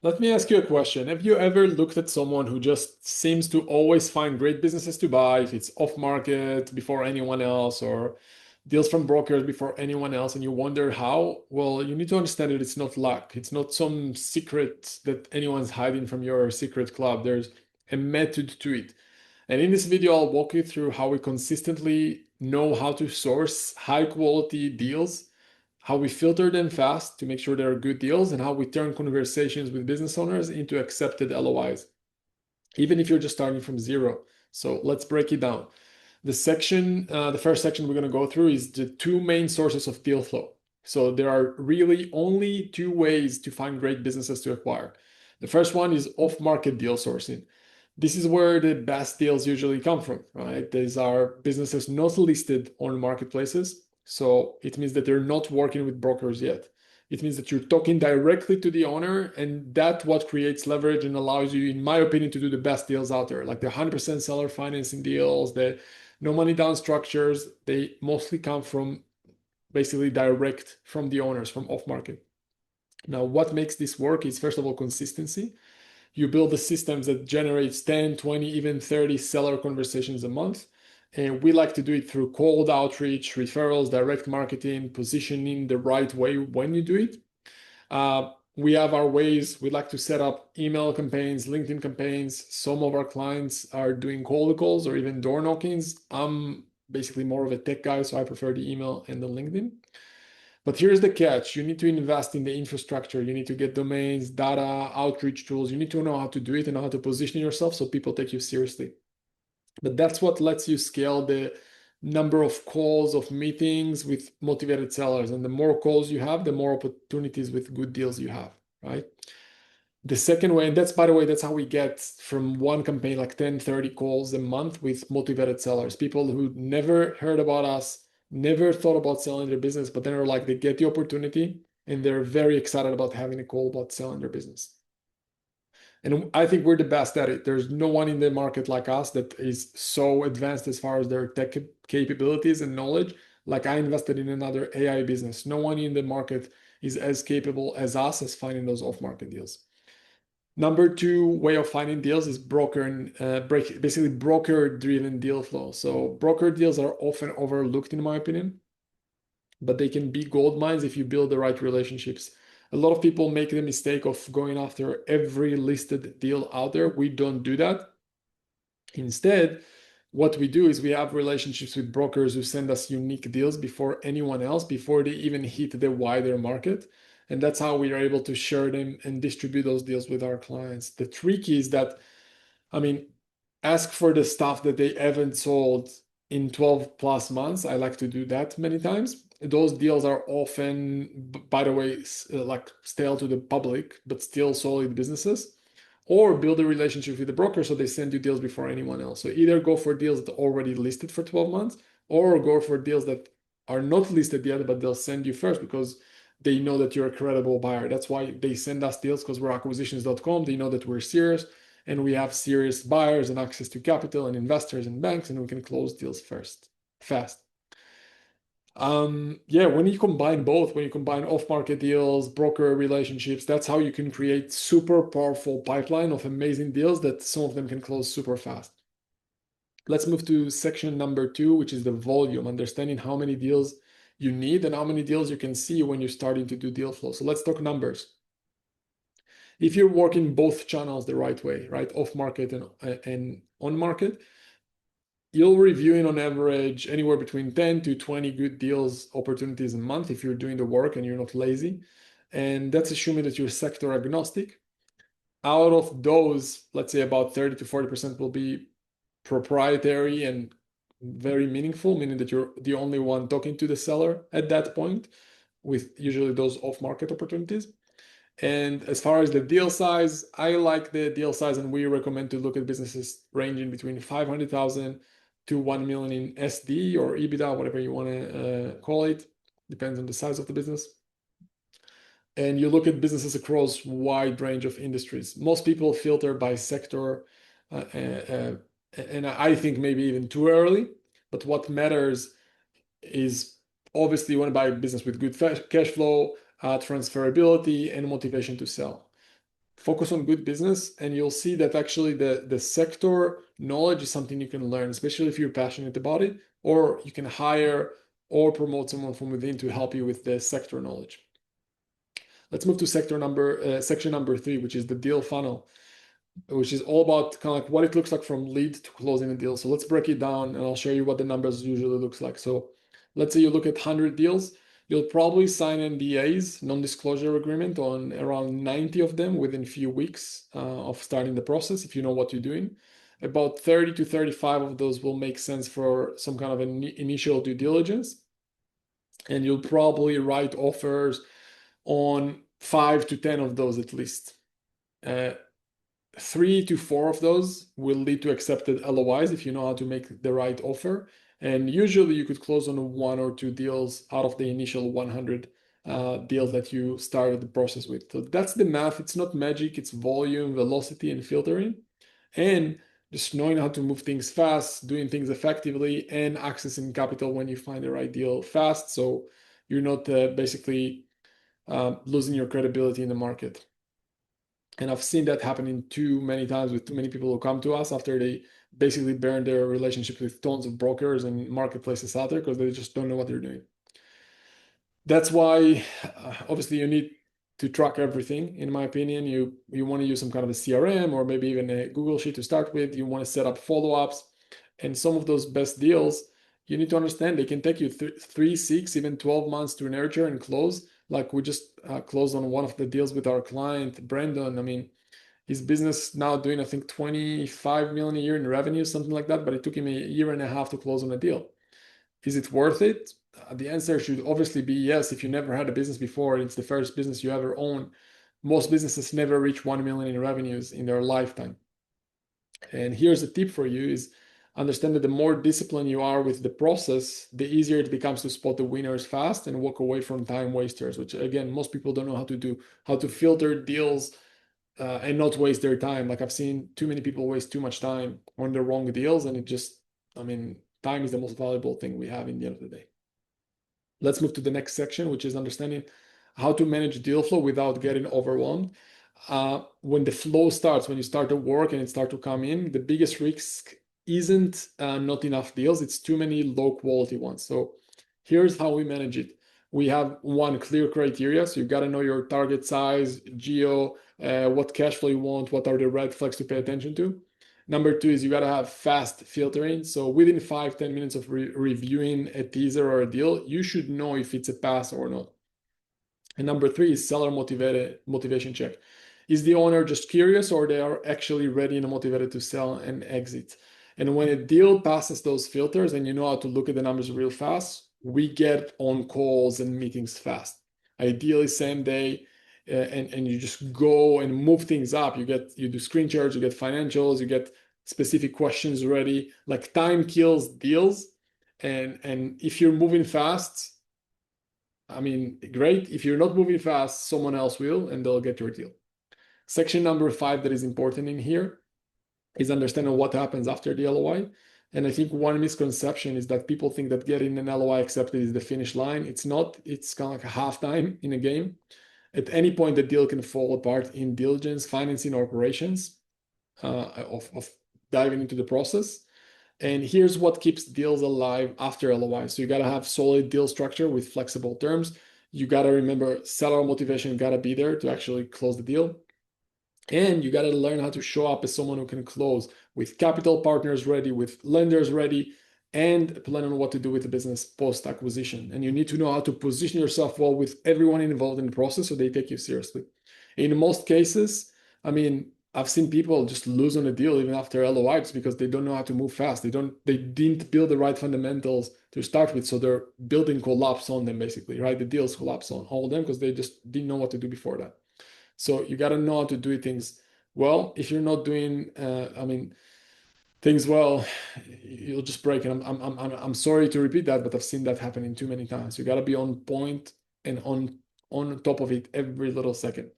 Let me ask you a question. Have you ever looked at someone who just seems to always find great businesses to buy, if it's off market before anyone else or deals from brokers before anyone else, and you wonder how? Well, you need to understand that it's not luck. It's not some secret that anyone's hiding from your secret club. There's a method to it. And in this video, I'll walk you through how we consistently know how to source high quality deals, how we filter them fast to make sure they're good deals, and how we turn conversations with business owners into accepted LOIs, even if you're just starting from zero. So let's break it down. The first section we're going to go through is the two main sources of deal flow. So there are really only two ways to find great businesses to acquire. The first one is off-market deal sourcing. This is where the best deals usually come from, right? These are businesses not listed on marketplaces. So it means that they're not working with brokers yet. It means that you're talking directly to the owner, and that's what creates leverage and allows you, in my opinion, to do the best deals out there. Like the 100% seller financing deals, the no money down structures, they mostly come from basically direct from the owners, from off market. Now, what makes this work is, first of all, consistency. You build the systems that generates 10, 20, even 30 seller conversations a month. And we like to do it through cold outreach, referrals, direct marketing, positioning the right way when you do it. We have our ways. We like to set up email campaigns, LinkedIn campaigns. Some of our clients are doing cold calls or even door knockings. I'm basically more of a tech guy, so I prefer the email and the LinkedIn. But here's the catch. You need to invest in the infrastructure. You need to get domains, data, outreach tools. You need to know how to do it and how to position yourself so people take you seriously. But that's what lets you scale the number of calls, of meetings with motivated sellers. And the more calls you have, the more opportunities with good deals you have, right? The second way, and that's, by the way, that's how we get from one campaign like 10, 30 calls a month with motivated sellers, people who never heard about us, never thought about selling their business, but then are like, they get the opportunity and they're very excited about having a call about selling their business. And I think we're the best at it. There's no one in the market like us that is so advanced as far as their tech capabilities and knowledge. Like I invested in another AI business. No one in the market is as capable as us as finding those off-market deals. Number two way of finding deals is basically broker-driven deal flow. So broker deals are often overlooked, in my opinion, but they can be gold mines if you build the right relationships. A lot of people make the mistake of going after every listed deal out there. We don't do that. Instead, what we do is we have relationships with brokers who send us unique deals before anyone else, before they even hit the wider market. And that's how we are able to share them and distribute those deals with our clients. The trick is that, I mean, ask for the stuff that they haven't sold in 12 plus months. I like to do that many times. Those deals are often, by the way, like stale to the public, but still solid businesses. Or build a relationship with the broker so they send you deals before anyone else. So either go for deals that are already listed for 12 months or go for deals that are not listed yet, but they'll send you first because they know that you're a credible buyer. That's why they send us deals, because we're acquisitions.com. They know that we're serious and we have serious buyers and access to capital and investors and banks, and we can close deals fast. Yeah, when you combine both, when you combine off-market deals, broker relationships, that's how you can create super powerful pipeline of amazing deals that some of them can close super fast. Let's move to section number two, which is the volume, understanding how many deals you need and how many deals you can see when you're starting to do deal flow. So let's talk numbers. If you're working both channels the right way, right, off-market and on-market, you'll reviewing on average anywhere between 10 to 20 good deals opportunities a month if you're doing the work and you're not lazy. And that's assuming that you're sector agnostic. Out of those, let's say about 30 to 40% will be proprietary and very meaningful, meaning that you're the only one talking to the seller at that point, with usually those off-market opportunities. And as far as the deal size, I like the deal size, and we recommend to look at businesses ranging between 500,000 to 1 million in SD or EBITDA, whatever you want to call it, depends on the size of the business. And you look at businesses across wide range of industries. Most people filter by sector, and I think maybe even too early. But what matters is obviously you want to buy a business with good cash flow, transferability, and motivation to sell. focus on good business, and you'll see that actually the sector knowledge is something you can learn, especially if you're passionate about it, or you can hire or promote someone from within to help you with the sector knowledge. Let's move to section number 3, which is the deal funnel, which is all about kind of like what it looks like from lead to closing a deal. So let's break it down, and I'll show you what the numbers usually looks like. So let's say you look at 100 deals, you'll probably sign NDAs, non-disclosure agreement, on around 90 of them within a few weeks of starting the process, if you know what you're doing. About 30 to 35 of those will make sense for some kind of an initial due diligence. And you'll probably write offers on 5 to 10 of those at least. 3 to 4 of those will lead to accepted LOIs if you know how to make the right offer. And usually you could close on 1 or 2 deals out of the initial 100 deals that you started the process with. So that's the math. It's not magic, it's volume, velocity, and filtering. And just knowing how to move things fast, doing things effectively, and accessing capital when you find the right deal fast. So you're not basically losing your credibility in the market. And I've seen that happening too many times with too many people who come to us after they basically burn their relationship with tons of brokers and marketplaces out there because they just don't know what they're doing. That's why obviously you need to track everything. In my opinion, you want to use some kind of a CRM or maybe even a Google Sheet to start with. You want to set up follow-ups, and some of those best deals, you need to understand they can take you 3, 6, even 12 months to nurture and close. Like we just closed on one of the deals with our client, Brandon. I mean, his business now doing, I think, 25 million a year in revenue, something like that, but it took him a year and a half to close on a deal. Is it worth it? The answer should obviously be yes. If you never had a business before, it's the first business you ever own. Most businesses never reach 1 million in revenues in their lifetime. And here's a tip for you is understand that the more disciplined you are with the process, the easier it becomes to spot the winners fast and walk away from time wasters, which again, most people don't know how to do, how to filter deals and not waste their time. Like I've seen too many people waste too much time on the wrong deals, and it just, I mean, time is the most valuable thing we have in the end of the day. Let's move to the next section, which is understanding how to manage deal flow without getting overwhelmed. When the flow starts, when you start to work and it starts to come in, the biggest risk isn't not enough deals, it's too many low quality ones. So here's how we manage it. We have one clear criteria. So you got to know your target size, geo, what cash flow you want, what are the red flags to pay attention to. Number 2 is you got to have fast filtering. So within 5-10 minutes of reviewing a teaser or a deal, you should know if it's a pass or not. And number 3 is seller motivation check. Is the owner just curious, or they are actually ready and motivated to sell and exit? And when a deal passes those filters and you know how to look at the numbers real fast, we get on calls and meetings fast. Ideally same day, and you just go and move things up. You do screen shares, you get financials, you get specific questions ready. Like time kills deals, and if you're moving fast, I mean, great. If you're not moving fast, someone else will, and they'll get your deal. Section number 5 that is important in here is understanding what happens after the LOI. And I think one misconception is that people think that getting an LOI accepted is the finish line. It's not. It's kind of like a halftime in a game. At any point, the deal can fall apart in diligence, financing, or operations of diving into the process. And here's what keeps deals alive after LOI. So you got to have solid deal structure with flexible terms. You got to remember seller motivation got to be there to actually close the deal. And you got to learn how to show up as someone who can close with capital partners ready, with lenders ready, and plan on what to do with the business post acquisition. And you need to know how to position yourself well with everyone involved in the process so they take you seriously. In most cases, I mean, I've seen people just lose on a deal even after LOI just because they don't know how to move fast. They didn't build the right fundamentals to start with, so their building collapse on them basically, right? The deals collapse on all of them because they just didn't know what to do before that. So you got to know how to do things well. If you're not doing, I mean, things well, you'll just break. And I'm sorry to repeat that, but I've seen that happening too many times. You got to be on point and on top of it every little second.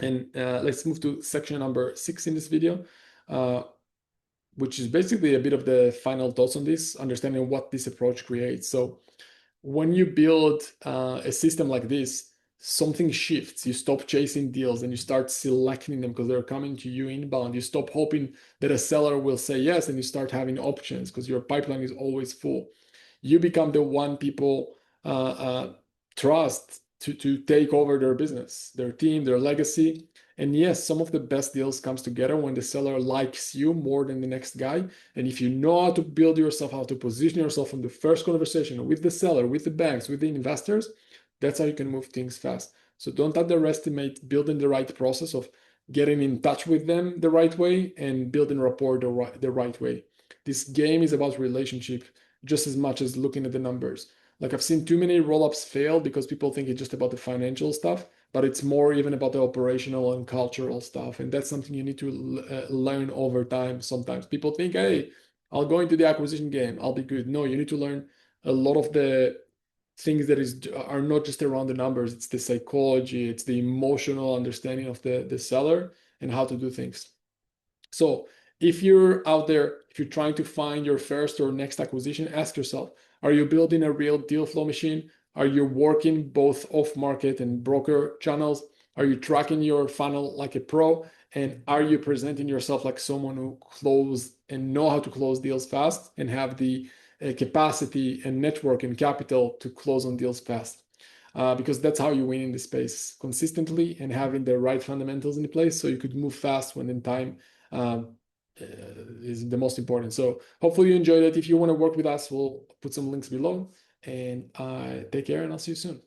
And let's move to section number 6 in this video, which is basically a bit of the final thoughts on this, understanding what this approach creates. So when you build a system like this, something shifts. You stop chasing deals and you start selecting them because they're coming to you inbound. You stop hoping that a seller will say yes and you start having options because your pipeline is always full. You become the one people trust to take over their business, their team, their legacy. And yes, some of the best deals comes together when the seller likes you more than the next guy. And if you know how to build yourself, how to position yourself from the first conversation with the seller, with the banks, with the investors, that's how you can move things fast. So don't underestimate building the right process of getting in touch with them the right way and building rapport the right way. This game is about relationship just as much as looking at the numbers. Like I've seen too many roll-ups fail because people think it's just about the financial stuff, but it's more even about the operational and cultural stuff. And that's something you need to learn over time. Sometimes people think, hey, I'll go into the acquisition game, I'll be good. No, you need to learn a lot of the things that are not just around the numbers. It's the psychology, it's the emotional understanding of the seller and how to do things. So if you're out there, if you're trying to find your first or next acquisition, ask yourself, are you building a real deal flow machine? Are you working both off market and broker channels? Are you tracking your funnel like a pro? And are you presenting yourself like someone who close and know how to close deals fast and have the capacity and network and capital to close on deals fast? Because that's how you win in the space consistently and having the right fundamentals in place so you could move fast when in time um, is the most important. So hopefully you enjoyed it. If you want to work with us, we'll put some links below, and take care, and I'll see you soon.